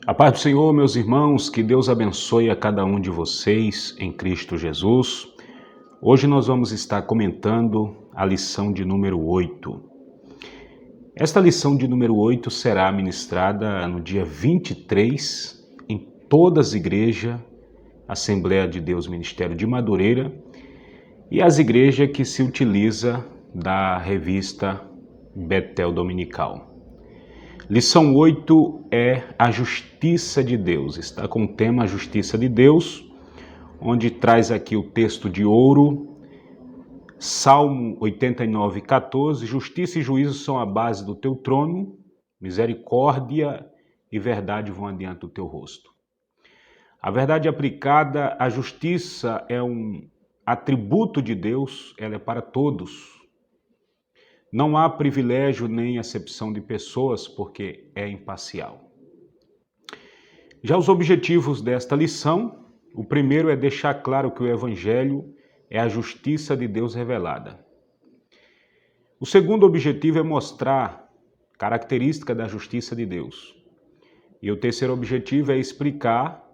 A paz do Senhor, meus irmãos, que Deus abençoe a cada um de vocês em Cristo Jesus. Hoje nós vamos estar comentando a lição de número 8. Esta lição de número 8 será ministrada no dia 23 em todas as igrejas, Assembleia de Deus Ministério de Madureira e as igrejas que se utiliza da revista Betel Dominical. Lição 8 é a justiça de Deus. Está com o tema a justiça de Deus, onde traz aqui o texto de ouro, Salmo 89, 14. Justiça e juízo são a base do teu trono, misericórdia e verdade vão adiante do teu rosto. A verdade aplicada, a justiça é um atributo de Deus, ela é para todos. Não há privilégio nem acepção de pessoas, porque é imparcial. Já os objetivos desta lição, o primeiro é deixar claro que o Evangelho é a justiça de Deus revelada. O segundo objetivo é mostrar característica da justiça de Deus. E o terceiro objetivo é explicar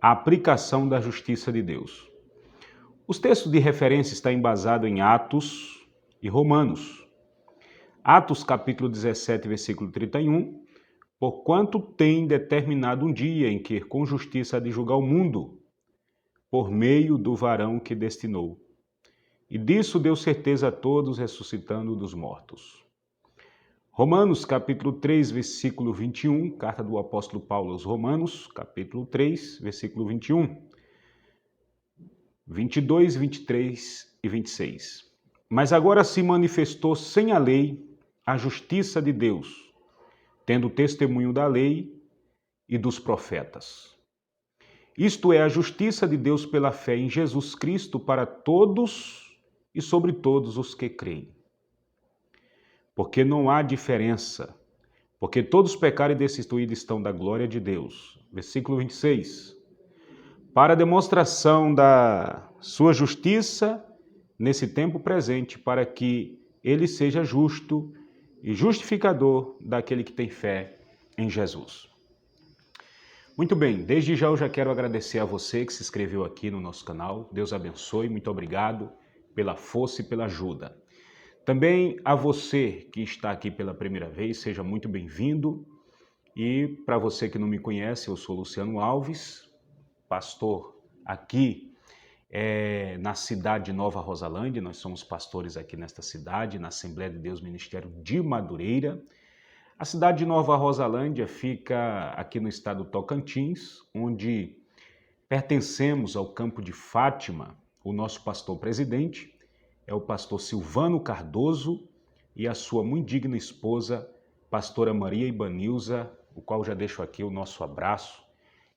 a aplicação da justiça de Deus. Os textos de referência estão embasados em Atos e Romanos. Atos capítulo 17, versículo 31, porquanto tem determinado um dia em que com justiça há de julgar o mundo, por meio do varão que destinou. E disso deu certeza a todos, ressuscitando dos mortos. Romanos capítulo 3, versículo 21, carta do apóstolo Paulo aos Romanos, capítulo 3, versículo 21, 22, 23 e 26. Mas agora se manifestou sem a lei a justiça de Deus, tendo testemunho da lei e dos profetas. Isto é a justiça de Deus pela fé em Jesus Cristo para todos e sobre todos os que creem. Porque não há diferença, porque todos pecaram e destituídos estão da glória de Deus. Versículo 26. Para a demonstração da sua justiça nesse tempo presente, para que ele seja justo e justificador daquele que tem fé em Jesus. Muito bem, desde já eu já quero agradecer a você que se inscreveu aqui no nosso canal. Deus abençoe, muito obrigado pela força e pela ajuda. Também a você que está aqui pela primeira vez, seja muito bem-vindo. E para você que não me conhece, eu sou Luciano Alves, pastor aqui na cidade de Nova Rosalândia. Nós somos pastores aqui nesta cidade, na Assembleia de Deus Ministério de Madureira. A cidade de Nova Rosalândia fica aqui no estado do Tocantins, onde pertencemos ao campo de Fátima. O nosso pastor presidente é o pastor Silvano Cardoso e a sua muito digna esposa, pastora Maria Ibanilza, o qual já deixo aqui o nosso abraço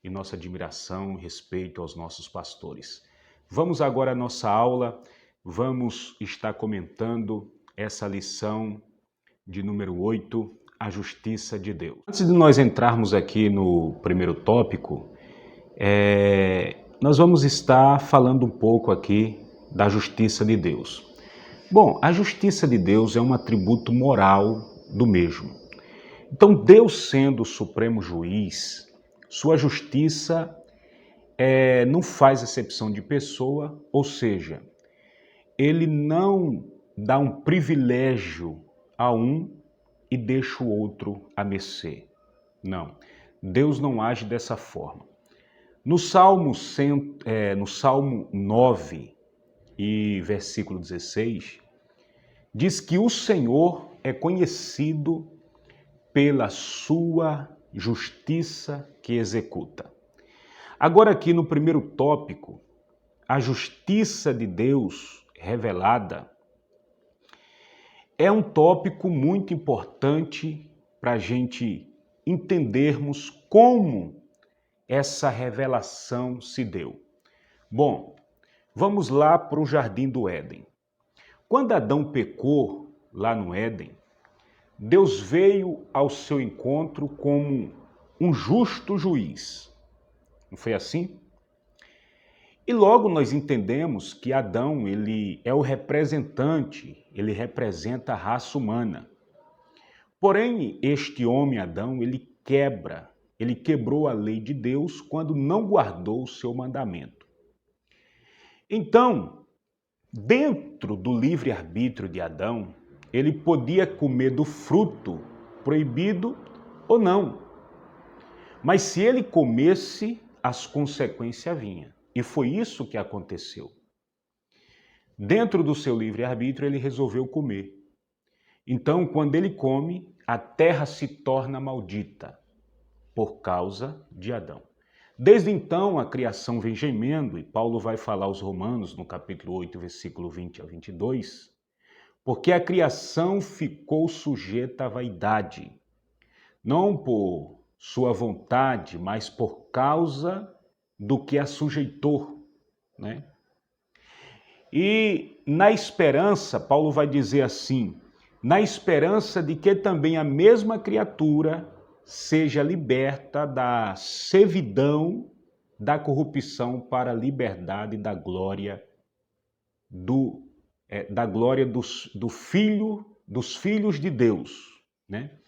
e nossa admiração e respeito aos nossos pastores. Vamos agora à nossa aula, vamos estar comentando essa lição de número 8, a justiça de Deus. Antes de nós entrarmos aqui no primeiro tópico, nós vamos estar falando um pouco aqui da justiça de Deus. Bom, a justiça de Deus é um atributo moral do mesmo. Então, Deus sendo o supremo juiz, sua justiça não faz acepção de pessoa, ou seja, ele não dá um privilégio a um e deixa o outro a mercê. Não, Deus não age dessa forma. No Salmo 9 e versículo 16, diz que o Senhor é conhecido pela sua justiça que executa. Agora aqui no primeiro tópico, a justiça de Deus revelada é um tópico muito importante para a gente entendermos como essa revelação se deu. Bom, vamos lá para o Jardim do Éden. Quando Adão pecou lá no Éden, Deus veio ao seu encontro como um justo juiz. Não foi assim? E logo nós entendemos que Adão, ele é o representante, ele representa a raça humana. Porém, este homem, Adão, ele quebra Ele quebrou a lei de Deus quando não guardou o seu mandamento. Então, dentro do livre-arbítrio de Adão, ele podia comer do fruto proibido ou não. Mas se ele comesse, as consequências vinham. E foi isso que aconteceu. Dentro do seu livre-arbítrio, ele resolveu comer. Então, quando ele come, a terra se torna maldita por causa de Adão. Desde então, a criação vem gemendo, e Paulo vai falar aos Romanos, no capítulo 8, versículo 20 a 22, porque a criação ficou sujeita à vaidade, não por sua vontade, mas por causa do que a sujeitou, né? E na esperança, Paulo vai dizer assim, na esperança de que também a mesma criatura seja liberta da servidão, da corrupção para a liberdade da glória dos filhos de Deus, né?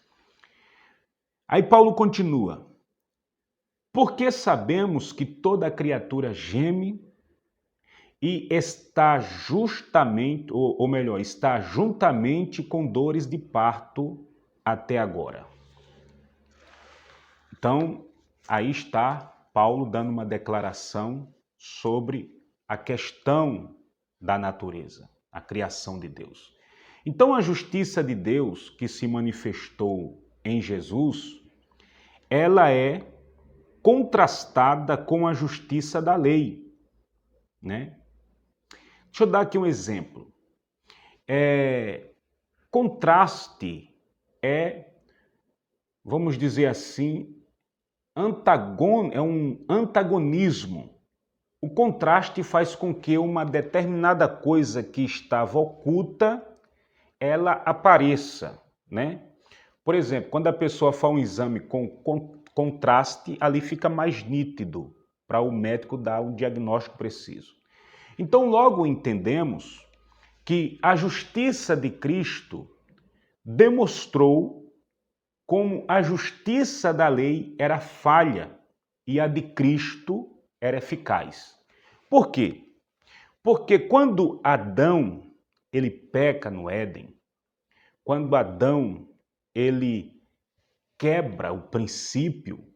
Aí Paulo continua, porque sabemos que toda criatura geme e está justamente, ou melhor, está juntamente com dores de parto até agora. Então, aí está Paulo dando uma declaração sobre a questão da natureza, a criação de Deus. Então, a justiça de Deus que se manifestou em Jesus, ela é contrastada com a justiça da lei, né? Deixa eu dar aqui um exemplo. Contraste é, vamos dizer assim, é um antagonismo. O contraste faz com que uma determinada coisa que estava oculta, ela apareça, né? Por exemplo, quando a pessoa faz um exame com contraste, ali fica mais nítido para o médico dar um diagnóstico preciso. Então, logo entendemos que a justiça de Cristo demonstrou como a justiça da lei era falha e a de Cristo era eficaz. Por quê? Porque quando Adão ele peca no Éden, quando Adão ele quebra o princípio,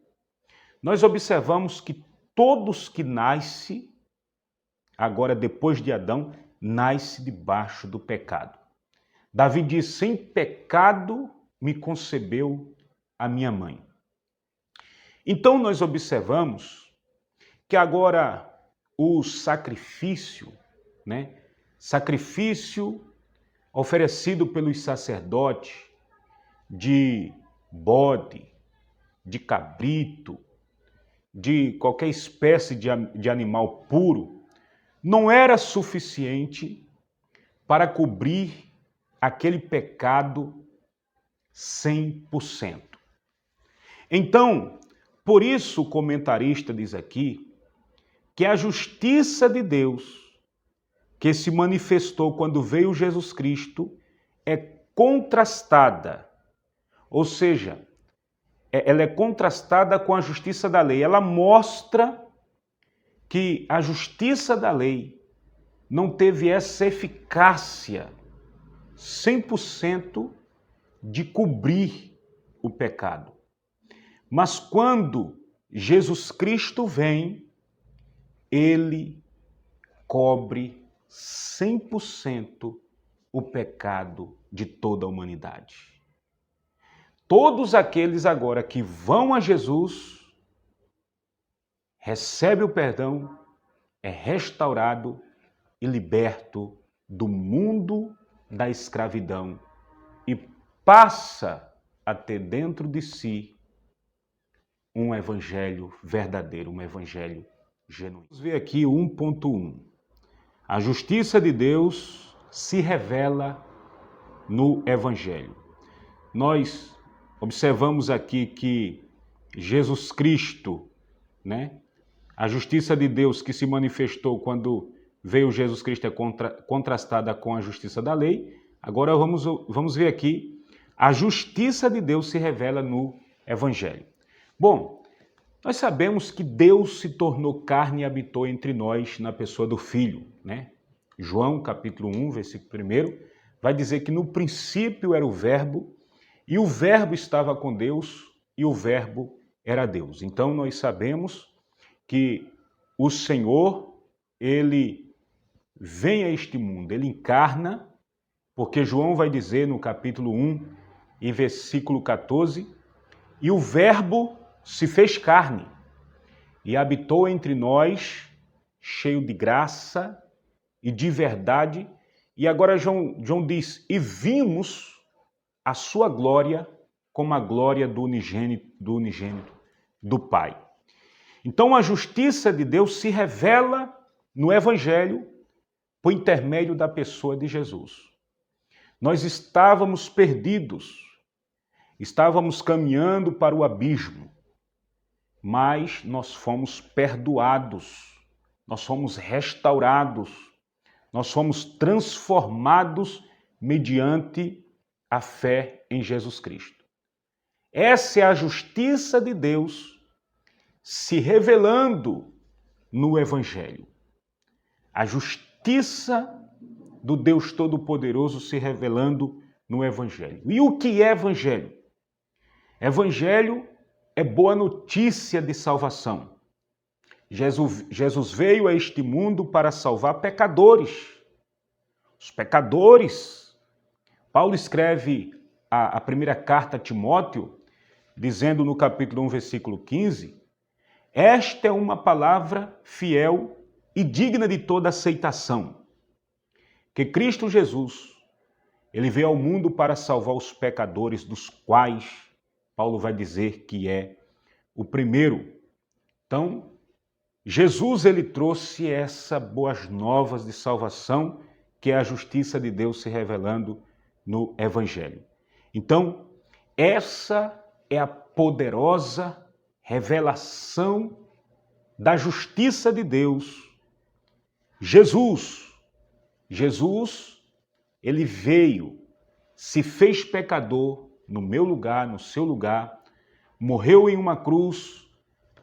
nós observamos que todos que nascem, agora depois de Adão, nasce debaixo do pecado. Davi diz, sem pecado me concebeu a minha mãe. Então nós observamos que agora o sacrifício, né? Sacrifício oferecido pelos sacerdotes de bode, de cabrito, de qualquer espécie de animal puro, não era suficiente para cobrir aquele pecado 100%. Então, por isso o comentarista diz aqui que a justiça de Deus, que se manifestou quando veio Jesus Cristo, é contrastada, ou seja, ela é contrastada com a justiça da lei. Ela mostra que a justiça da lei não teve essa eficácia 100% de cobrir o pecado. Mas quando Jesus Cristo vem, ele cobre 100% o pecado de toda a humanidade. Todos aqueles agora que vão a Jesus, recebe o perdão, é restaurado e liberto do mundo da escravidão e passa a ter dentro de si um evangelho verdadeiro, um evangelho genuíno. Vamos ver aqui 1.1. A justiça de Deus se revela no evangelho. Nós observamos aqui que Jesus Cristo, né? A justiça de Deus que se manifestou quando veio Jesus Cristo é contrastada com a justiça da lei. Agora vamos ver aqui, a justiça de Deus se revela no Evangelho. Bom, Nós sabemos que Deus se tornou carne e habitou entre nós na pessoa do Filho, né? João, capítulo 1, versículo 1, vai dizer que no princípio era o Verbo, e o Verbo estava com Deus, e o Verbo era Deus. Então nós sabemos que o Senhor, ele vem a este mundo, ele encarna, porque João vai dizer no capítulo 1 e versículo 14, e o Verbo se fez carne e habitou entre nós, cheio de graça e de verdade. E agora João diz, e vimos a sua glória como a glória do unigênito do Pai. Então a justiça de Deus se revela no Evangelho por intermédio da pessoa de Jesus. Nós estávamos perdidos, estávamos caminhando para o abismo, mas nós fomos perdoados, nós fomos restaurados, nós fomos transformados mediante a fé em Jesus Cristo. Essa é a justiça de Deus se revelando no Evangelho. A justiça do Deus Todo-Poderoso se revelando no Evangelho. E o que é Evangelho? Evangelho é boa notícia de salvação. Jesus veio a este mundo para salvar pecadores. Os pecadores. Paulo escreve a primeira carta a Timóteo, dizendo no capítulo 1, versículo 15, esta é uma palavra fiel e digna de toda aceitação, que Cristo Jesus, ele veio ao mundo para salvar os pecadores, dos quais Paulo vai dizer que é o primeiro. Então, Jesus, ele trouxe essa boas novas de salvação, que é a justiça de Deus se revelando no Evangelho. Então, essa é a poderosa revelação da justiça de Deus. Jesus, ele veio, se fez pecador no meu lugar, no seu lugar, morreu em uma cruz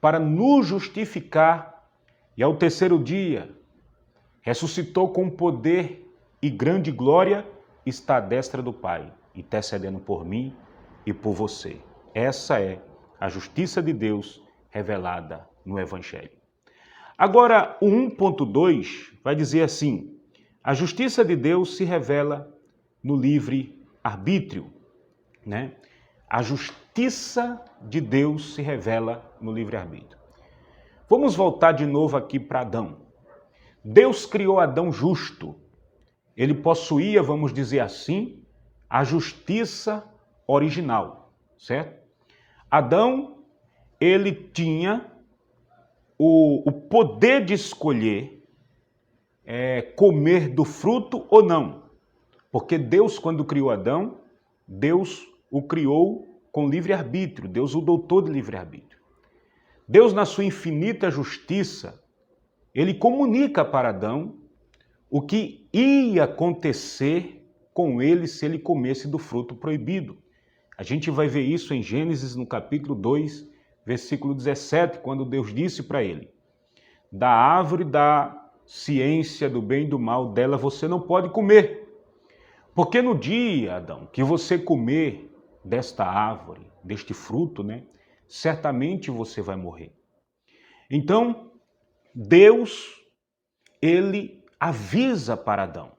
para nos justificar e ao terceiro dia ressuscitou com poder e grande glória, está à destra do Pai, intercedendo por mim e por você. Essa é a justiça de Deus revelada no Evangelho. Agora, o 1.2 vai dizer assim, a justiça de Deus se revela no livre-arbítrio, né? A justiça de Deus se revela no livre-arbítrio. Vamos voltar de novo aqui para Adão. Deus criou Adão justo. Ele possuía, vamos dizer assim, a justiça original, certo? Adão, ele tinha o poder de escolher comer do fruto ou não. Porque Deus, quando criou Adão, Deus o criou com livre-arbítrio. Deus o dotou de livre-arbítrio. Deus, na sua infinita justiça, ele comunica para Adão o que ia acontecer com ele se ele comesse do fruto proibido. A gente vai ver isso em Gênesis, no capítulo 2, versículo 17, quando Deus disse para ele, da árvore da ciência do bem e do mal, dela você não pode comer. Porque no dia, Adão, que você comer desta árvore, deste fruto, né, certamente você vai morrer. Então, Deus, ele avisa para Adão.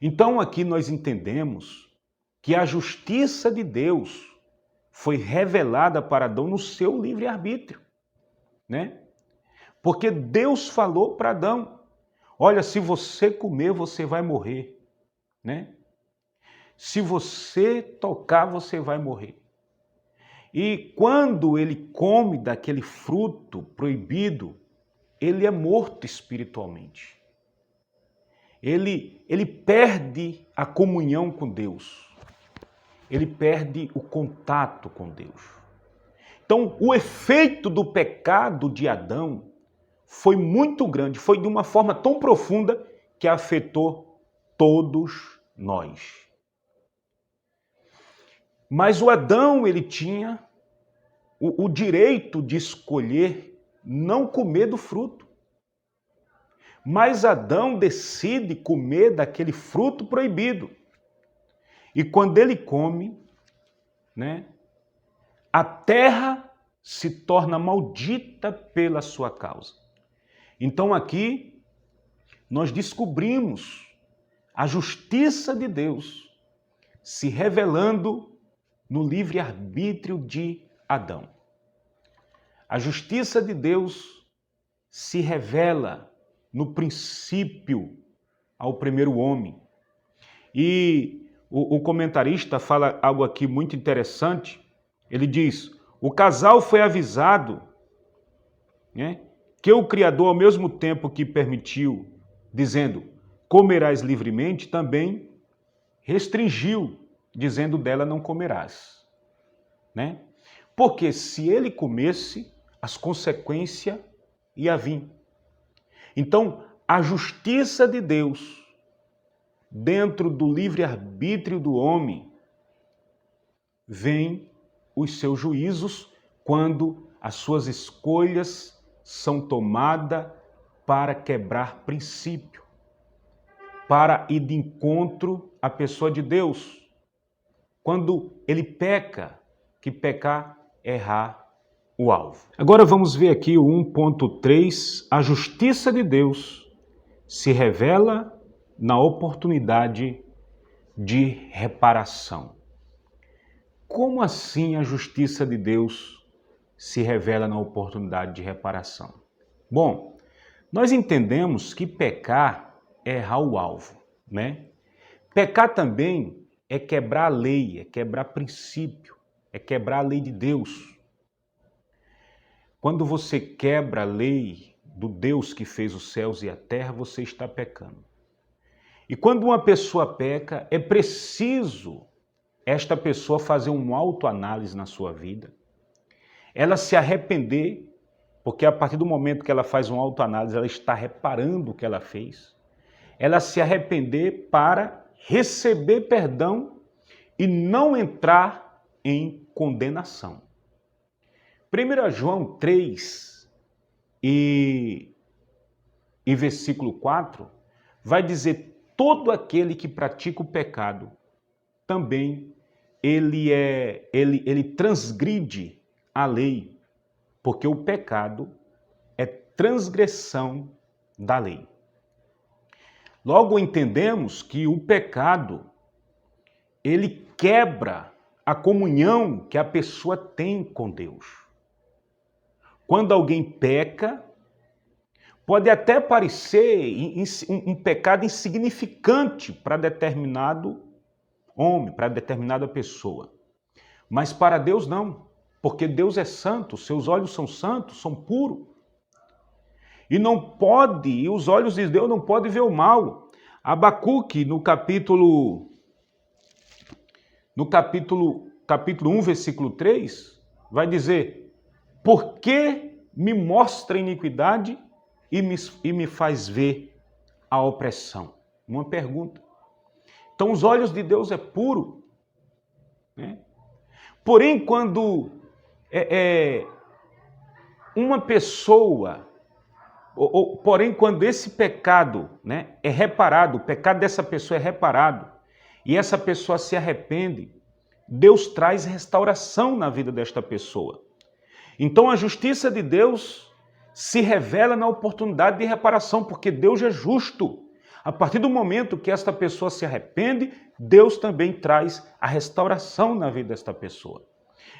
Então, aqui nós entendemos que a justiça de Deus foi revelada para Adão no seu livre-arbítrio, né? Porque Deus falou para Adão, olha, se você comer, você vai morrer, né? Se você tocar, você vai morrer. E quando ele come daquele fruto proibido, ele é morto espiritualmente. Ele perde a comunhão com Deus. Ele perde o contato com Deus. Então, o efeito do pecado de Adão foi muito grande, foi de uma forma tão profunda que afetou todos nós. Mas o Adão, ele tinha o direito de escolher não comer do fruto. Mas Adão decide comer daquele fruto proibido. E quando ele come, né, a terra se torna maldita pela sua causa. Então aqui nós descobrimos a justiça de Deus se revelando no livre-arbítrio de Adão. A justiça de Deus se revela no princípio ao primeiro homem. E o comentarista fala algo aqui muito interessante. Ele diz: o casal foi avisado, né, que o Criador, ao mesmo tempo que permitiu, dizendo, comerás livremente, também restringiu, dizendo dela não comerás. Né? Porque se ele comesse, as consequências iam vir. Então, a justiça de Deus, dentro do livre-arbítrio do homem, vem os seus juízos quando as suas escolhas são tomadas para quebrar princípio, para ir de encontro à pessoa de Deus. Quando ele peca, que pecar é errar o alvo. Agora vamos ver aqui o 1.3. A justiça de Deus se revela na oportunidade de reparação. Como assim a justiça de Deus se revela na oportunidade de reparação? Bom, nós entendemos que pecar é errar o alvo, né? Pecar também é quebrar a lei, é quebrar princípio, é quebrar a lei de Deus. Quando você quebra a lei do Deus que fez os céus e a terra, você está pecando. E quando uma pessoa peca, é preciso esta pessoa fazer uma autoanálise na sua vida. Ela se arrepender, porque a partir do momento que ela faz uma autoanálise, ela está reparando o que ela fez. Ela se arrepender para receber perdão e não entrar em condenação. 1 João 3 e versículo 4 vai dizer: todo aquele que pratica o pecado também ele transgride a lei, porque o pecado é transgressão da lei. Logo entendemos que o pecado ele quebra a comunhão que a pessoa tem com Deus. Quando alguém peca, pode até parecer um pecado insignificante para determinado homem, para determinada pessoa. Mas para Deus não, porque Deus é santo, seus olhos são santos, são puros. E os olhos de Deus não podem ver o mal. Abacuque, no capítulo 1, versículo 3, vai dizer: por que me mostra a iniquidade e me faz ver a opressão? Uma pergunta. Então os olhos de Deus é puro, né? Porém, quando uma pessoa, porém quando esse pecado, né, é reparado, o pecado dessa pessoa é reparado, e essa pessoa se arrepende, Deus traz restauração na vida desta pessoa. Então a justiça de Deus se revela na oportunidade de reparação, porque Deus é justo. A partir do momento que esta pessoa se arrepende, Deus também traz a restauração na vida desta pessoa.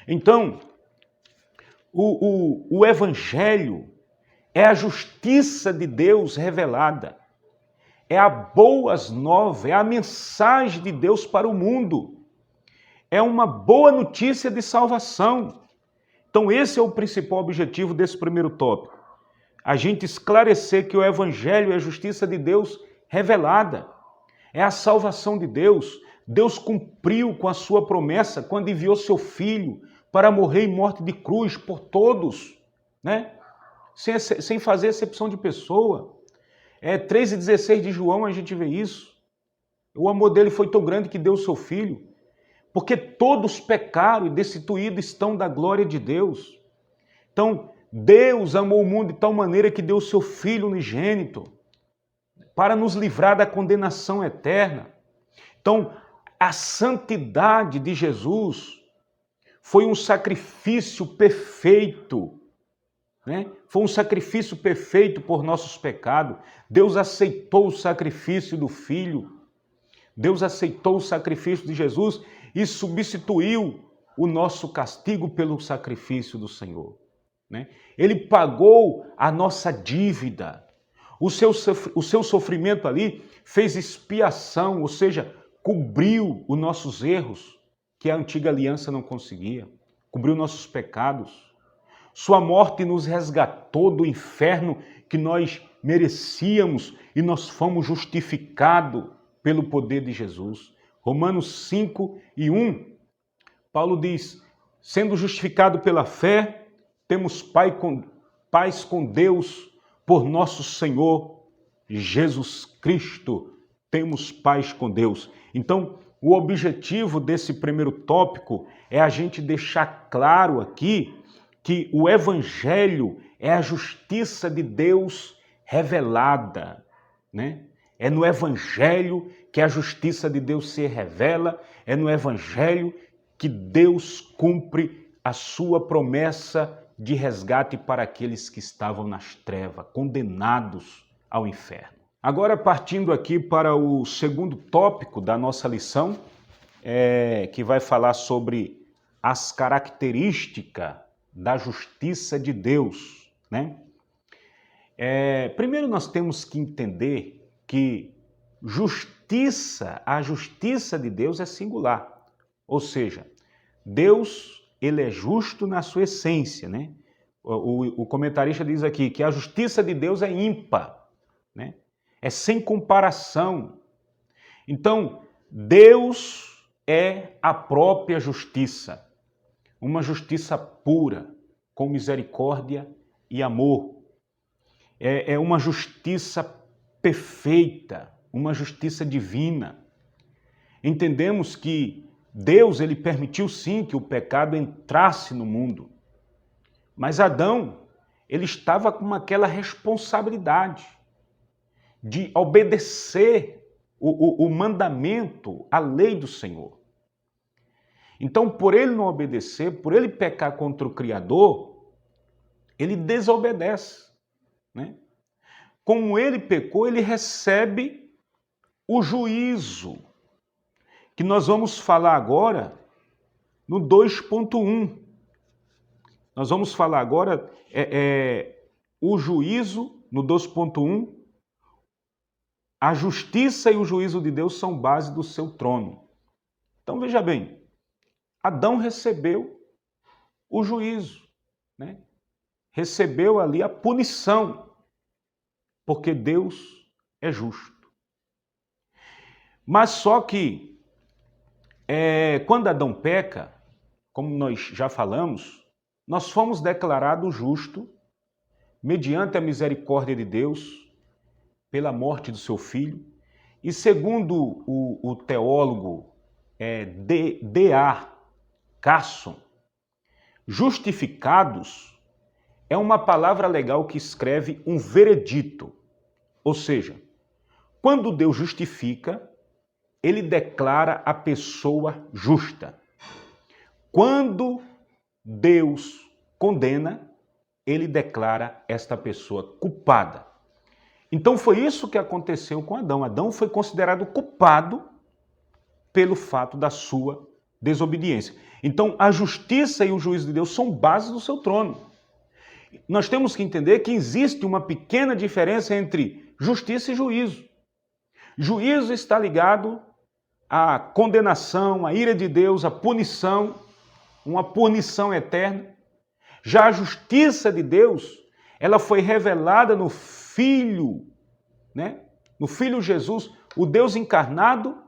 Então, o Evangelho é a justiça de Deus revelada. É a boas novas, é a mensagem de Deus para o mundo. É uma boa notícia de salvação. Então esse é o principal objetivo desse primeiro tópico. A gente esclarecer que o Evangelho é a justiça de Deus revelada. É a salvação de Deus. Deus cumpriu com a sua promessa quando enviou seu Filho para morrer em morte de cruz por todos, né? Sem fazer acepção de pessoa. 3:16 de João a gente vê isso. O amor dele foi tão grande que deu o seu Filho. Porque todos pecaram e destituídos estão da glória de Deus. Então, Deus amou o mundo de tal maneira que deu o seu Filho unigênito para nos livrar da condenação eterna. Então, a santidade de Jesus foi um sacrifício perfeito, né? Foi um sacrifício perfeito por nossos pecados. Deus aceitou o sacrifício do Filho. Deus aceitou o sacrifício de Jesus e substituiu o nosso castigo pelo sacrifício do Senhor, né? Ele pagou a nossa dívida. O seu sofrimento ali fez expiação, ou seja, cobriu os nossos erros, que a antiga aliança não conseguia. Cobriu nossos pecados. Sua morte nos resgatou do inferno que nós merecíamos e nós fomos justificados pelo poder de Jesus. Romanos 5:1, Paulo diz, sendo justificado pela fé, temos paz com Deus por nosso Senhor Jesus Cristo. Temos paz com Deus. Então, o objetivo desse primeiro tópico é a gente deixar claro aqui que o Evangelho é a justiça de Deus revelada, né? É no Evangelho que a justiça de Deus se revela, é no Evangelho que Deus cumpre a sua promessa de resgate para aqueles que estavam nas trevas, condenados ao inferno. Agora, partindo aqui para o segundo tópico da nossa lição, que vai falar sobre as características da justiça de Deus, né? Primeiro nós temos que entender que a justiça de Deus é singular, ou seja, Deus, ele é justo na sua essência, né? O comentarista diz aqui que a justiça de Deus é ímpar, né? É sem comparação. Então, Deus é a própria justiça, uma justiça pura, com misericórdia e amor. É uma justiça perfeita, uma justiça divina. Entendemos que Deus, ele permitiu sim que o pecado entrasse no mundo, mas Adão, ele estava com aquela responsabilidade de obedecer o mandamento, a lei do Senhor. Então, por ele não obedecer, por ele pecar contra o Criador, ele desobedece, né? Como ele pecou, ele recebe o juízo, que nós vamos falar agora no 2.1. Nós vamos falar agora o juízo no 2.1. A justiça e o juízo de Deus são base do seu trono. Então veja bem, Adão recebeu o juízo, né? Recebeu ali a punição, porque Deus é justo. Mas só que quando Adão peca, como nós já falamos, nós fomos declarados justos mediante a misericórdia de Deus, pela morte do seu filho, e segundo o teólogo D.A. Carson, justificados é uma palavra legal que escreve um veredito, ou seja, quando Deus justifica, ele declara a pessoa justa. Quando Deus condena, ele declara esta pessoa culpada. Então foi isso que aconteceu com Adão. Adão foi considerado culpado pelo fato da sua desobediência. Então a justiça e o juízo de Deus são bases do seu trono. Nós temos que entender que existe uma pequena diferença entre justiça e juízo. Juízo está ligado à condenação, à ira de Deus, à punição, uma punição eterna. Já a justiça de Deus, ela foi revelada no Filho, né? No Filho Jesus, o Deus encarnado,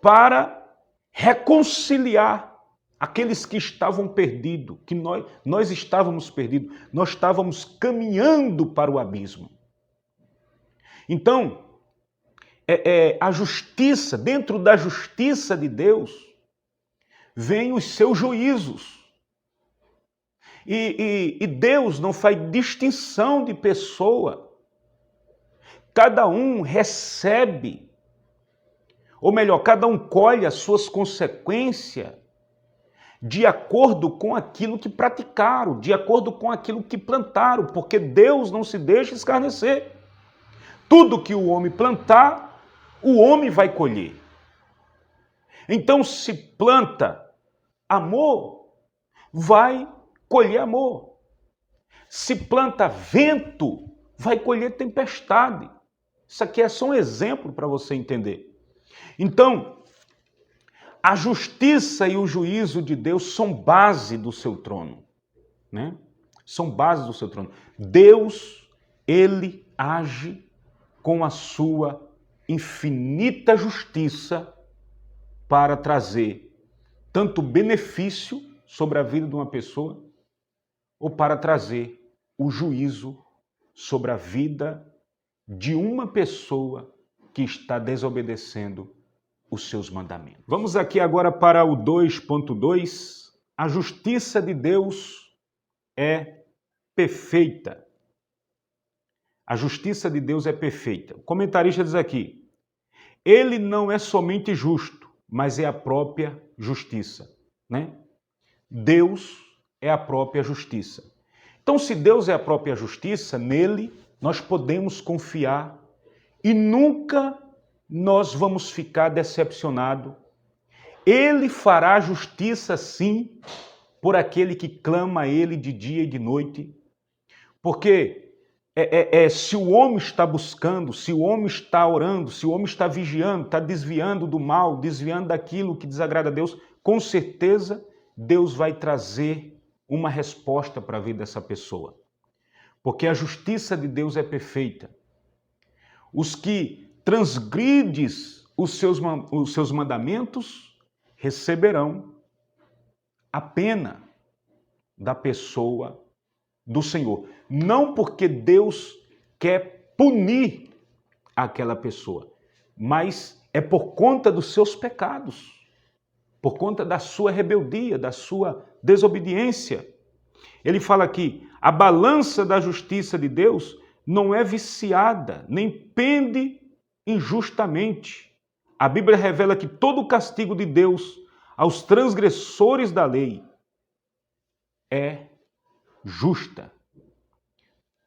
para reconciliar aqueles que estavam perdidos, que nós estávamos perdidos, nós estávamos caminhando para o abismo. Então, a justiça, dentro da justiça de Deus, vêm os seus juízos. E Deus não faz distinção de pessoa. Cada um recebe, ou melhor, cada um colhe as suas consequências de acordo com aquilo que praticaram, de acordo com aquilo que plantaram, porque Deus não se deixa escarnecer. Tudo que o homem plantar, o homem vai colher. Então, se planta amor, vai colher amor. Se planta vento, vai colher tempestade. Isso aqui é só um exemplo para você entender. Então, a justiça e o juízo de Deus são base do seu trono, né? São base do seu trono. Deus, ele age com a sua infinita justiça para trazer tanto benefício sobre a vida de uma pessoa, ou para trazer o juízo sobre a vida de uma pessoa que está desobedecendo os seus mandamentos. Vamos aqui agora para o 2.2. A justiça de Deus é perfeita. A justiça de Deus é perfeita. O comentarista diz aqui: ele não é somente justo, mas é a própria justiça, né? Deus é a própria justiça. Então, se Deus é a própria justiça, nele nós podemos confiar e nunca nós vamos ficar decepcionados. Ele fará justiça, sim, por aquele que clama a ele de dia e de noite. Porque se o homem está buscando, se o homem está orando, se o homem está vigiando, está desviando do mal, desviando daquilo que desagrada a Deus, com certeza Deus vai trazer uma resposta para a vida dessa pessoa. Porque a justiça de Deus é perfeita. Os que transgrides os seus mandamentos receberão a pena da pessoa do Senhor. Não porque Deus quer punir aquela pessoa, mas é por conta dos seus pecados, por conta da sua rebeldia, da sua desobediência. Ele fala aqui: a balança da justiça de Deus não é viciada, nem pende injustamente. A Bíblia revela que todo o castigo de Deus aos transgressores da lei é justa.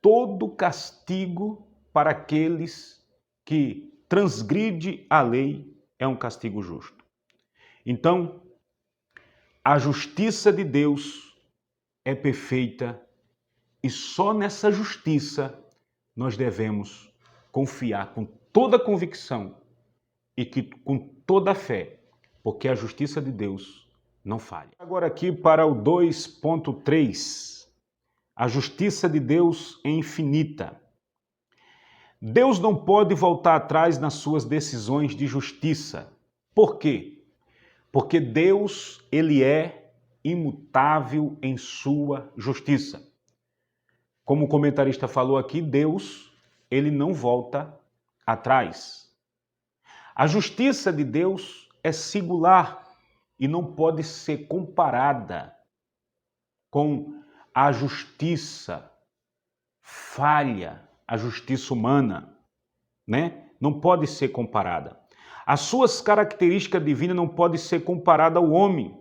Todo castigo para aqueles que transgride a lei é um castigo justo. Então, a justiça de Deus é perfeita e só nessa justiça nós devemos confiar com toda convicção e com toda a fé, porque a justiça de Deus não falha. Agora aqui para o 2.3. A justiça de Deus é infinita. Deus não pode voltar atrás nas suas decisões de justiça. Por quê? Porque Deus, ele é imutável em sua justiça. Como o comentarista falou aqui, Deus, ele não volta atrás. A justiça de Deus é singular e não pode ser comparada com a justiça falha, a justiça humana, né? Não pode ser comparada. As suas características divinas não podem ser comparadas ao homem,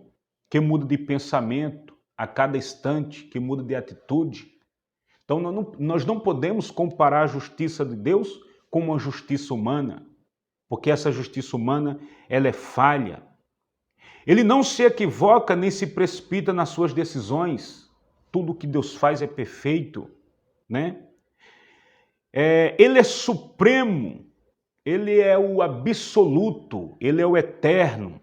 que muda de pensamento a cada instante, que muda de atitude. Então, nós não podemos comparar a justiça de Deus com uma justiça humana, porque essa justiça humana, ela é falha. Ele não se equivoca nem se precipita nas suas decisões. Tudo que Deus faz é perfeito, né? Ele é supremo, ele é o absoluto, ele é o eterno.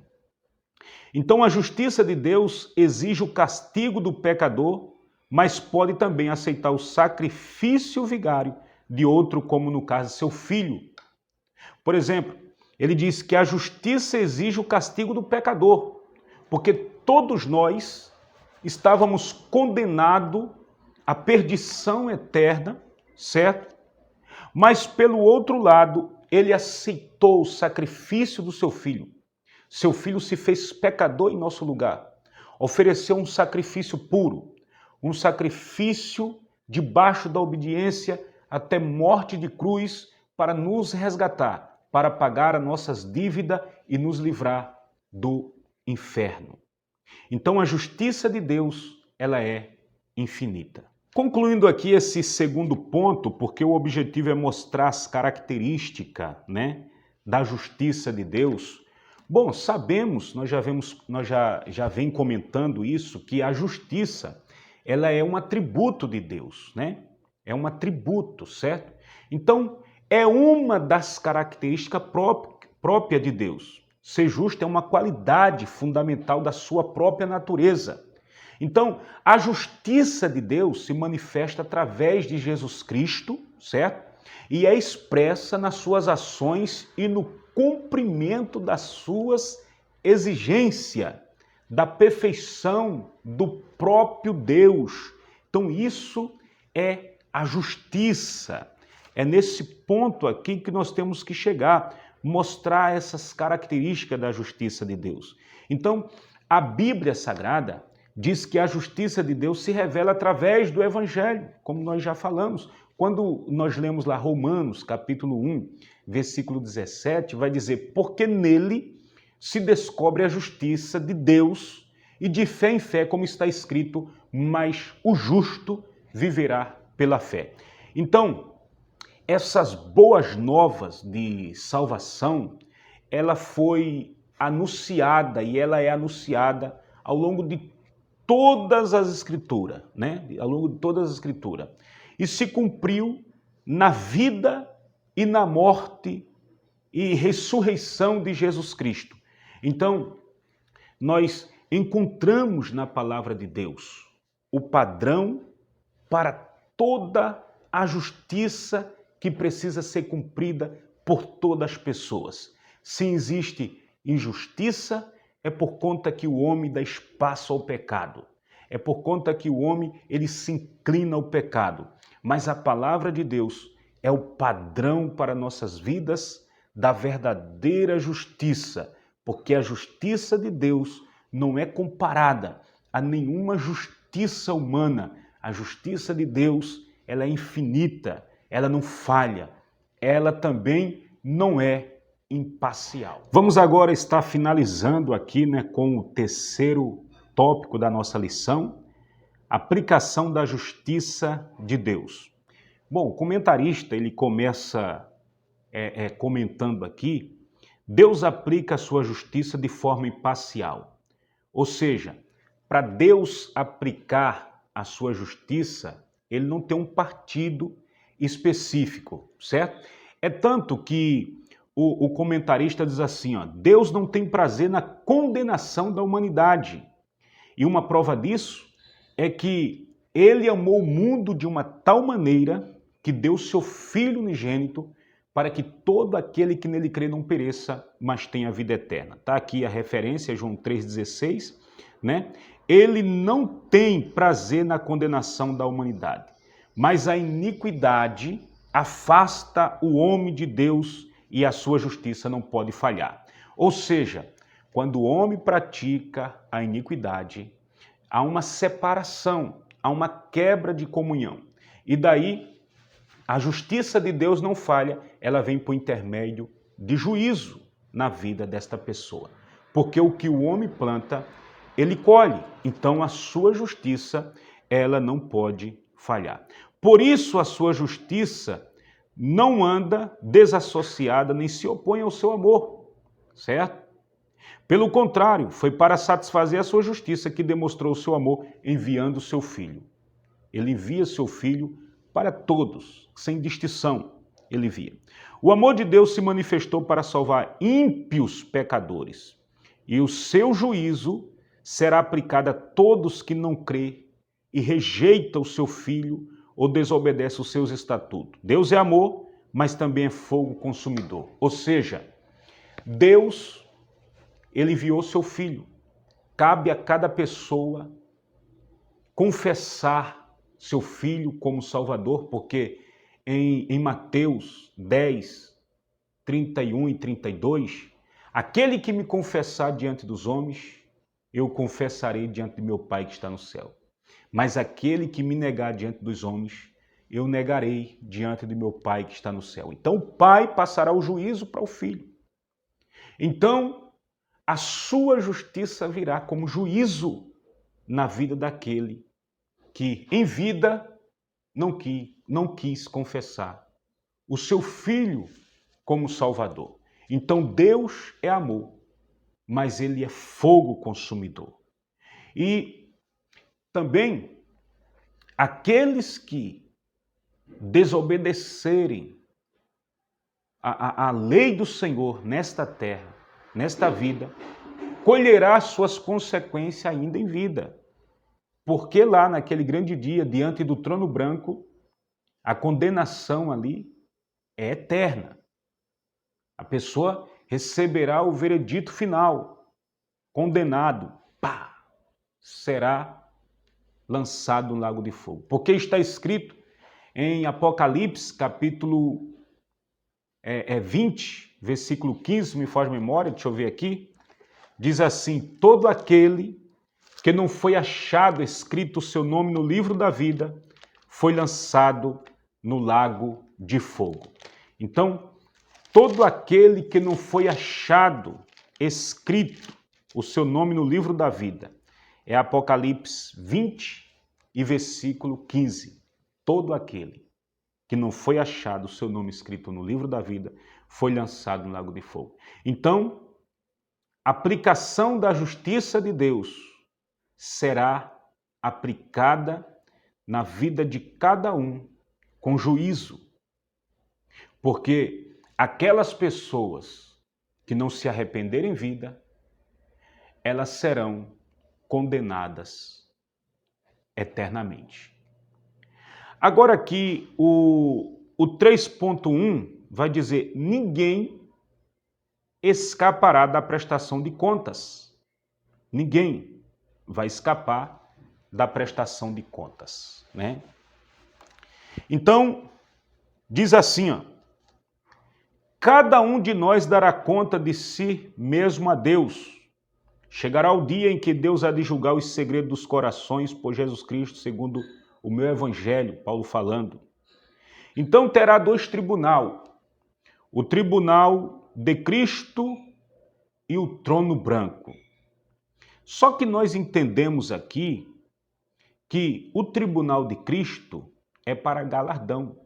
Então, a justiça de Deus exige o castigo do pecador, mas pode também aceitar o sacrifício vigário de outro, como no caso de seu filho. Por exemplo, ele diz que a justiça exige o castigo do pecador, porque todos nós estávamos condenados à perdição eterna, certo? Mas, pelo outro lado, ele aceitou o sacrifício do seu filho. Seu Filho se fez pecador em nosso lugar. Ofereceu um sacrifício puro, um sacrifício debaixo da obediência até morte de cruz para nos resgatar, para pagar as nossas dívidas e nos livrar do inferno. Então a justiça de Deus, ela é infinita. Concluindo aqui esse segundo ponto, porque o objetivo é mostrar as características, da justiça de Deus. Bom, sabemos, nós já vem comentando isso, que a justiça, ela é um atributo de Deus, É um atributo, certo? Então, é uma das características próprias de Deus. Ser justo é uma qualidade fundamental da sua própria natureza. Então, a justiça de Deus se manifesta através de Jesus Cristo, certo? E é expressa nas suas ações e no cumprimento das suas exigências, da perfeição do próprio Deus. Então, isso é a justiça. É nesse ponto aqui que nós temos que chegar, mostrar essas características da justiça de Deus. Então, a Bíblia Sagrada diz que a justiça de Deus se revela através do Evangelho, como nós já falamos. Quando nós lemos lá Romanos, capítulo 1, versículo 17, vai dizer, porque nele se descobre a justiça de Deus e de fé em fé, como está escrito, mas o justo viverá pela fé. Então, essas boas novas de salvação, ela foi anunciada e ela é anunciada ao longo de todas as escrituras, Ao longo de todas as escrituras. E se cumpriu na vida e na morte e ressurreição de Jesus Cristo. Então, nós encontramos na palavra de Deus o padrão para toda a justiça que precisa ser cumprida por todas as pessoas. Se existe injustiça, é por conta que o homem dá espaço ao pecado. É por conta que o homem ele se inclina ao pecado. Mas a palavra de Deus é o padrão para nossas vidas da verdadeira justiça, porque a justiça de Deus não é comparada a nenhuma justiça humana. A justiça de Deus, ela é infinita, ela não falha, ela também não é imparcial. Vamos agora estar finalizando aqui, com o terceiro tópico da nossa lição, aplicação da justiça de Deus. Bom, o comentarista, ele começa comentando aqui, Deus aplica a sua justiça de forma imparcial. Ou seja, para Deus aplicar a sua justiça, ele não tem um partido específico, certo? É tanto que o comentarista diz assim, Deus não tem prazer na condenação da humanidade. E uma prova disso é que ele amou o mundo de uma tal maneira que deu seu Filho unigênito para que todo aquele que nele crê não pereça, mas tenha vida eterna. Está aqui a referência, João 3,16, Ele não tem prazer na condenação da humanidade, mas a iniquidade afasta o homem de Deus e a sua justiça não pode falhar. Ou seja, quando o homem pratica a iniquidade, há uma separação, há uma quebra de comunhão. E daí, a justiça de Deus não falha, ela vem por intermédio de juízo na vida desta pessoa. Porque o que o homem planta, ele colhe. Então, a sua justiça, ela não pode falhar. Por isso, a sua justiça não anda desassociada nem se opõe ao seu amor, certo? Pelo contrário, foi para satisfazer a sua justiça que demonstrou o seu amor enviando o seu Filho. Ele envia seu Filho para todos, sem distinção, ele envia. O amor de Deus se manifestou para salvar ímpios pecadores, e o seu juízo será aplicado a todos que não crê e rejeita o seu Filho ou desobedece os seus estatutos. Deus é amor, mas também é fogo consumidor. Ou seja, Deus, ele enviou seu Filho. Cabe a cada pessoa confessar seu Filho como Salvador, porque em Mateus 10, 31 e 32, Aquele que me confessar diante dos homens, eu confessarei diante de meu Pai que está no céu. Mas aquele que me negar diante dos homens, eu negarei diante de meu Pai que está no céu. Então o Pai passará o juízo para o Filho. Então a sua justiça virá como juízo na vida daquele que em vida não quis confessar o seu Filho como Salvador. Então Deus é amor, mas ele é fogo consumidor. E também aqueles que desobedecerem a lei do Senhor nesta terra, nesta vida, colherá suas consequências ainda em vida. Porque lá naquele grande dia, diante do trono branco, a condenação ali é eterna. A pessoa receberá o veredito final. Condenado, será lançado no lago de fogo. Porque está escrito em Apocalipse, capítulo 20, versículo 15, me faz memória, deixa eu ver aqui, diz assim: todo aquele que não foi achado escrito o seu nome no livro da vida, foi lançado no lago de fogo. Então, todo aquele que não foi achado escrito o seu nome no livro da vida, é Apocalipse 20 e versículo 15. Todo aquele que não foi achado o seu nome escrito no livro da vida, foi lançado no lago de fogo. Então, a aplicação da justiça de Deus será aplicada na vida de cada um com juízo. Porque aquelas pessoas que não se arrependerem em vida, elas serão condenadas eternamente. Agora aqui o 3.1 vai dizer: ninguém escapará da prestação de contas. Ninguém vai escapar da prestação de contas, né? Então, diz assim, ó: cada um de nós dará conta de si mesmo a Deus. Chegará o dia em que Deus há de julgar os segredos dos corações por Jesus Cristo, segundo o meu evangelho, Paulo falando. Então terá dois tribunais: o tribunal de Cristo e o trono branco. Só que nós entendemos aqui que o tribunal de Cristo é para galardão,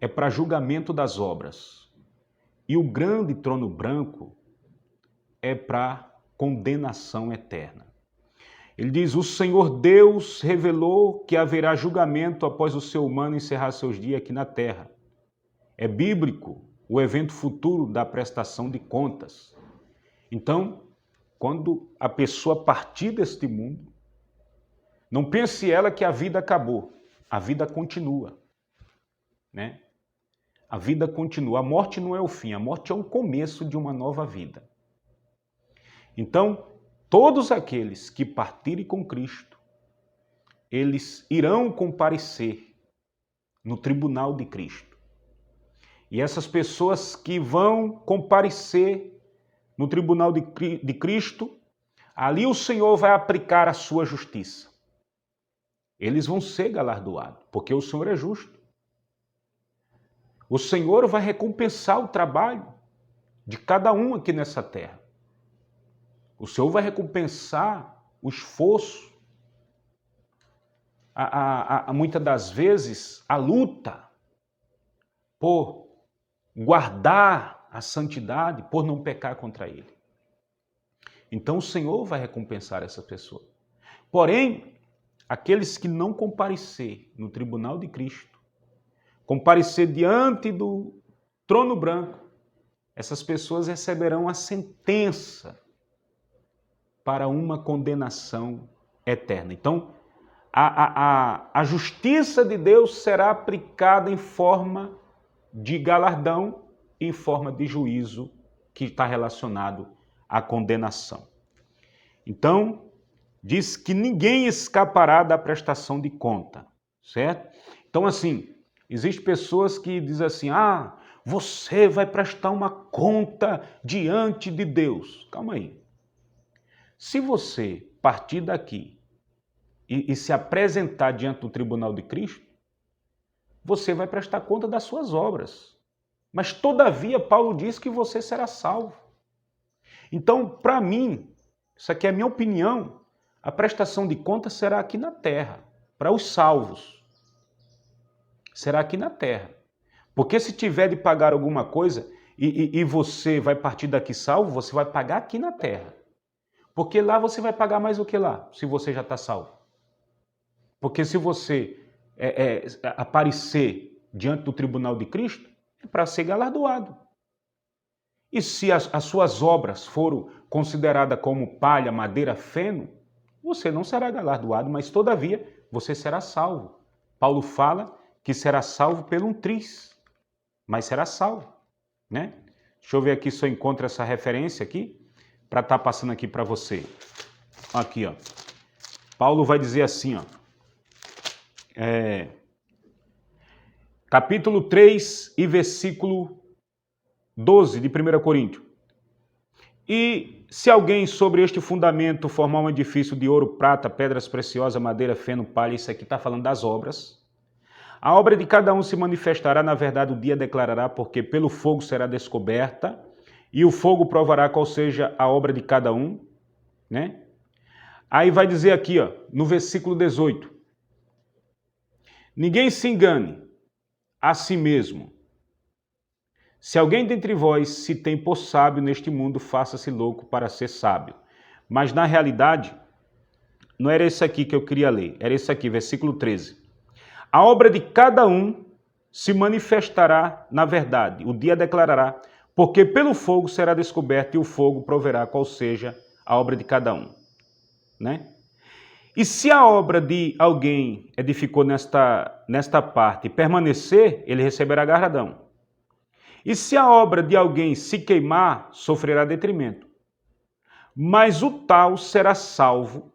é para julgamento das obras. E o grande trono branco é para condenação eterna. Ele diz: o Senhor Deus revelou que haverá julgamento após o ser humano encerrar seus dias aqui na terra. É bíblico o evento futuro da prestação de contas. Então, quando a pessoa partir deste mundo, não pense ela que a vida acabou. A vida continua, né? A vida continua. A morte não é o fim, a morte é o começo de uma nova vida. Então, todos aqueles que partirem com Cristo, eles irão comparecer no tribunal de Cristo. E essas pessoas que vão comparecer no tribunal de Cristo, ali o Senhor vai aplicar a sua justiça. Eles vão ser galardoados, porque o Senhor é justo. O Senhor vai recompensar o trabalho de cada um aqui nessa terra. O Senhor vai recompensar o esforço, muitas das vezes, a luta por guardar a santidade, por não pecar contra Ele. Então o Senhor vai recompensar essa pessoa. Porém, aqueles que não comparecer no tribunal de Cristo, comparecer diante do trono branco, essas pessoas receberão a sentença para uma condenação eterna. Então, a justiça de Deus será aplicada em forma de galardão, em forma de juízo, que está relacionado à condenação. Então, diz que ninguém escapará da prestação de conta, certo? Então, assim, existem pessoas que dizem assim: você vai prestar uma conta diante de Deus. Calma aí. Se você partir daqui e se apresentar diante do tribunal de Cristo, você vai prestar conta das suas obras. Mas, todavia, Paulo diz que você será salvo. Então, para mim, isso aqui é a minha opinião, a prestação de contas será aqui na terra, para os salvos. Será aqui na terra. Porque se tiver de pagar alguma coisa e você vai partir daqui salvo, você vai pagar aqui na terra. Porque lá você vai pagar mais do que lá, se você já está salvo. Porque se você aparecer diante do tribunal de Cristo, é para ser galardoado. E se as suas obras foram consideradas como palha, madeira, feno, você não será galardoado, mas todavia você será salvo. Paulo fala que será salvo pelo um triz, mas será salvo, né? Deixa eu ver aqui se eu encontro essa referência aqui, para estar passando aqui para você. Aqui, ó. Paulo vai dizer assim, ó. Capítulo 3 e versículo 12 de 1 Coríntios. E se alguém sobre este fundamento formar um edifício de ouro, prata, pedras preciosas, madeira, feno, palha, isso aqui está falando das obras. A obra de cada um se manifestará, na verdade o dia declarará, porque pelo fogo será descoberta, e o fogo provará qual seja a obra de cada um, né? Aí vai dizer aqui, ó, no versículo 18. Ninguém se engane a si mesmo. Se alguém dentre vós se tem por sábio neste mundo, faça-se louco para ser sábio. Mas na realidade, não era esse aqui que eu queria ler, era esse aqui, versículo 13. A obra de cada um se manifestará na verdade, o dia declarará, porque pelo fogo será descoberto e o fogo proverá qual seja a obra de cada um, né? E se a obra de alguém edificou nesta parte permanecer, ele receberá galardão. E se a obra de alguém se queimar, sofrerá detrimento. Mas o tal será salvo.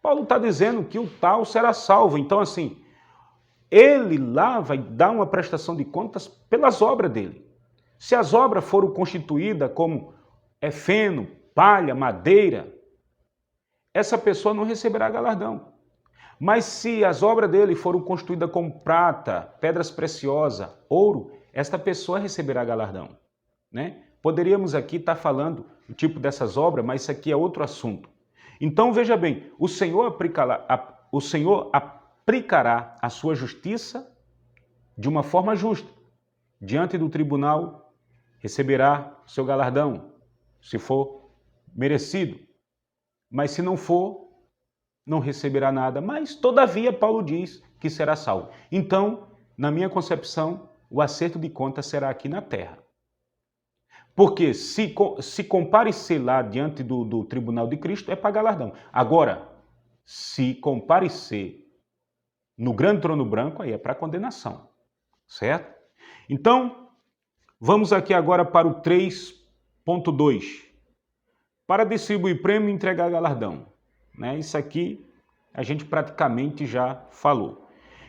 Paulo está dizendo que o tal será salvo. Então, assim, ele lá vai dar uma prestação de contas pelas obras dele. Se as obras foram constituídas como feno, palha, madeira, essa pessoa não receberá galardão. Mas se as obras dele foram constituídas como prata, pedras preciosas, ouro, esta pessoa receberá galardão, né? Poderíamos aqui estar falando o tipo dessas obras, mas isso aqui é outro assunto. Então, veja bem, o Senhor aplicará a sua justiça de uma forma justa. Diante do tribunal, receberá seu galardão, se for merecido. Mas se não for, não receberá nada. Mas, todavia, Paulo diz que será salvo. Então, na minha concepção, o acerto de contas será aqui na terra. Porque se comparecer lá diante do tribunal de Cristo, é para galardão. Agora, se comparecer no grande trono branco, aí é para condenação. Certo? Então, vamos aqui agora para o 3.2. Para distribuir prêmio e entregar galardão. Né? Isso aqui a gente praticamente já falou.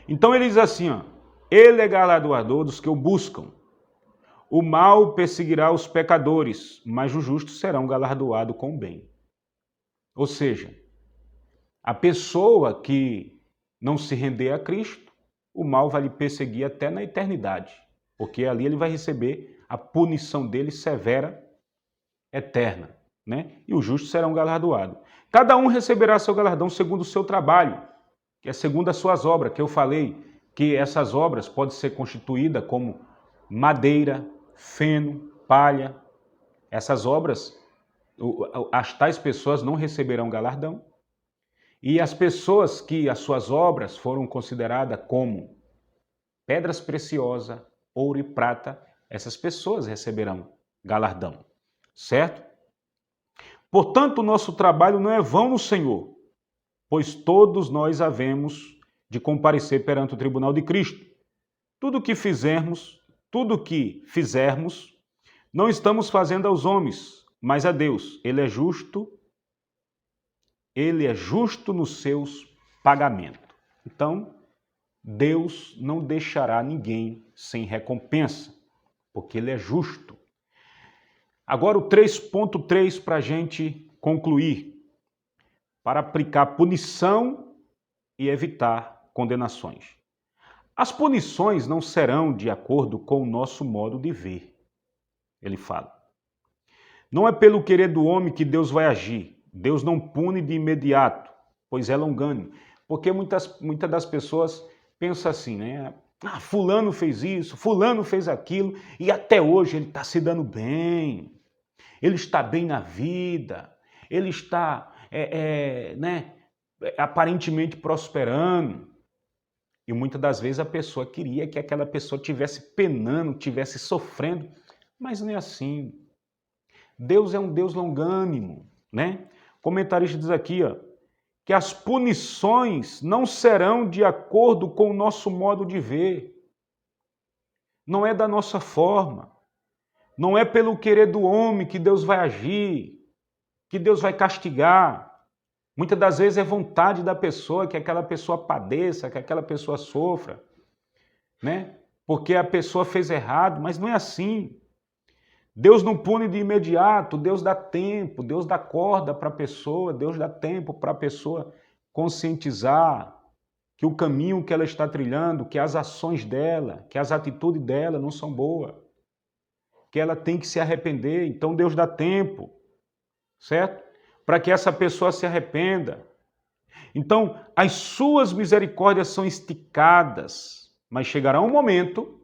Então ele diz assim, ó, ele é galardoador dos que o buscam. O mal perseguirá os pecadores, mas os justos serão galardoados com o bem. Ou seja, a pessoa que não se render a Cristo, o mal vai lhe perseguir até na eternidade, porque ali ele vai receber a punição dele severa, eterna, né? E os justos serão galardoados. Cada um receberá seu galardão segundo o seu trabalho, que é segundo as suas obras, que eu falei que essas obras podem ser constituídas como madeira, feno, palha. Essas obras, as tais pessoas não receberão galardão. E as pessoas que as suas obras foram consideradas como pedras preciosas, ouro e prata, essas pessoas receberão galardão, certo? Portanto, o nosso trabalho não é vão no Senhor, pois todos nós havemos de comparecer perante o tribunal de Cristo. Tudo que fizermos, não estamos fazendo aos homens, mas a Deus. Ele é justo nos seus pagamentos. Então, Deus não deixará ninguém sem recompensa. porque ele é justo. Agora o 3.3 para a gente concluir, para aplicar punição e evitar condenações. As punições não serão de acordo com o nosso modo de ver, ele fala. Não é pelo querer do homem que Deus vai agir. Deus não pune de imediato, pois é longânimo. Porque muitas das pessoas pensam assim, né? Ah, fulano fez isso, fulano fez aquilo, e até hoje ele está se dando bem. Ele está bem na vida, ele está aparentemente prosperando. E muitas das vezes a pessoa queria que aquela pessoa estivesse penando, estivesse sofrendo, mas não é assim. Deus é um Deus longânimo, né? O comentarista diz aqui, ó, que as punições não serão de acordo com o nosso modo de ver. Não é da nossa forma. Não é pelo querer do homem que Deus vai agir, que Deus vai castigar. Muitas das vezes é vontade da pessoa que aquela pessoa padeça, que aquela pessoa sofra, né? Porque a pessoa fez errado, mas não é assim. Deus não pune de imediato, Deus dá tempo, Deus dá corda para a pessoa, Deus dá tempo para a pessoa conscientizar que o caminho que ela está trilhando, que as ações dela, que as atitudes dela não são boas, que ela tem que se arrepender. Então Deus dá tempo, certo? Para que essa pessoa se arrependa. Então, as suas misericórdias são esticadas, mas chegará um momento,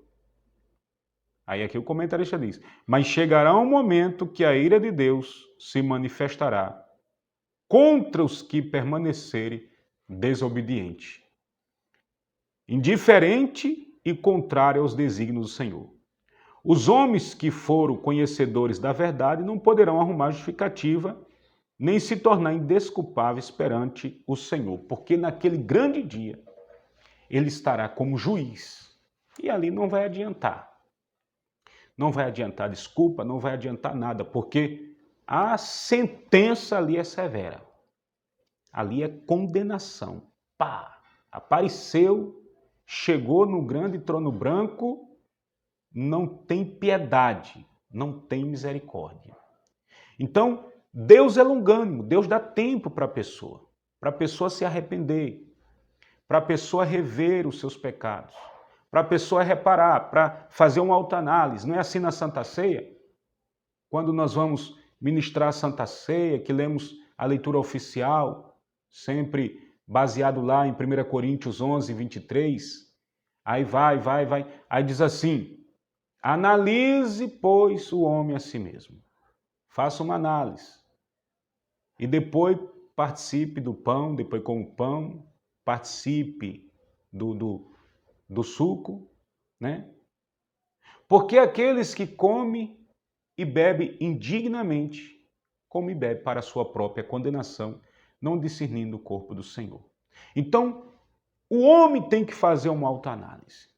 aí aqui o comentarista diz, mas chegará um momento que a ira de Deus se manifestará contra os que permanecerem desobedientes, indiferente e contrário aos desígnios do Senhor. Os homens que foram conhecedores da verdade não poderão arrumar justificativa nem se tornar indesculpáveis perante o Senhor, porque naquele grande dia ele estará como juiz e ali não vai adiantar. Não vai adiantar desculpa, não vai adiantar nada, porque a sentença ali é severa. Ali é condenação. Pá! Apareceu, chegou no grande trono branco, não tem piedade, não tem misericórdia. Então, Deus é longânimo, Deus dá tempo para a pessoa se arrepender, para a pessoa rever os seus pecados, para a pessoa reparar, para fazer uma autoanálise. Não é assim na Santa Ceia? Quando nós vamos ministrar a Santa Ceia, que lemos a leitura oficial, sempre baseado lá em 1 Coríntios 11, 23, aí vai, aí diz assim, analise, pois, o homem a si mesmo. Faça uma análise. E depois participe do pão, depois com o pão, participe do suco, né? Porque aqueles que comem e bebem indignamente, comem e bebem para a sua própria condenação, não discernindo o corpo do Senhor. Então, o homem tem que fazer uma autoanálise.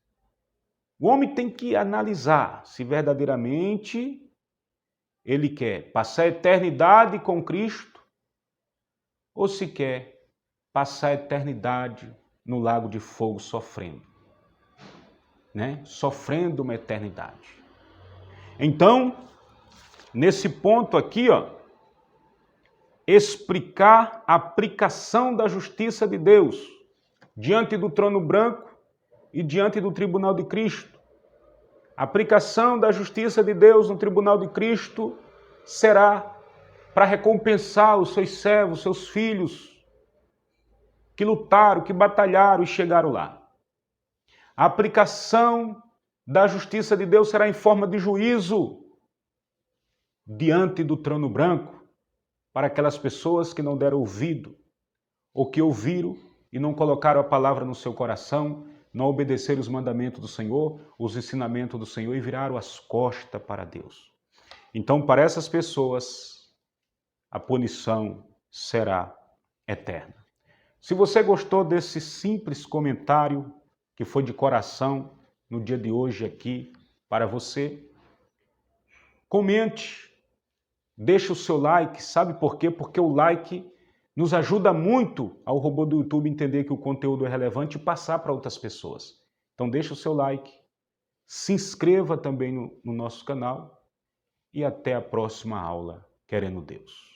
O homem tem que analisar se verdadeiramente ele quer passar a eternidade com Cristo ou se quer passar a eternidade no lago de fogo sofrendo, né? Sofrendo uma eternidade. Então, nesse ponto aqui, ó, explicar a aplicação da justiça de Deus diante do trono branco e diante do tribunal de Cristo. A aplicação da justiça de Deus no tribunal de Cristo será para recompensar os seus servos, os seus filhos, que lutaram, que batalharam e chegaram lá. A aplicação da justiça de Deus será em forma de juízo diante do trono branco para aquelas pessoas que não deram ouvido, ou que ouviram e não colocaram a palavra no seu coração, não obedeceram os mandamentos do Senhor, os ensinamentos do Senhor e viraram as costas para Deus. Então, para essas pessoas, a punição será eterna. Se você gostou desse simples comentário que foi de coração no dia de hoje aqui para você, comente, deixe o seu like. Sabe por quê? Porque o like nos ajuda muito ao robô do YouTube entender que o conteúdo é relevante e passar para outras pessoas. Então deixe o seu like, Se inscreva também no nosso canal e até a próxima aula, querendo Deus.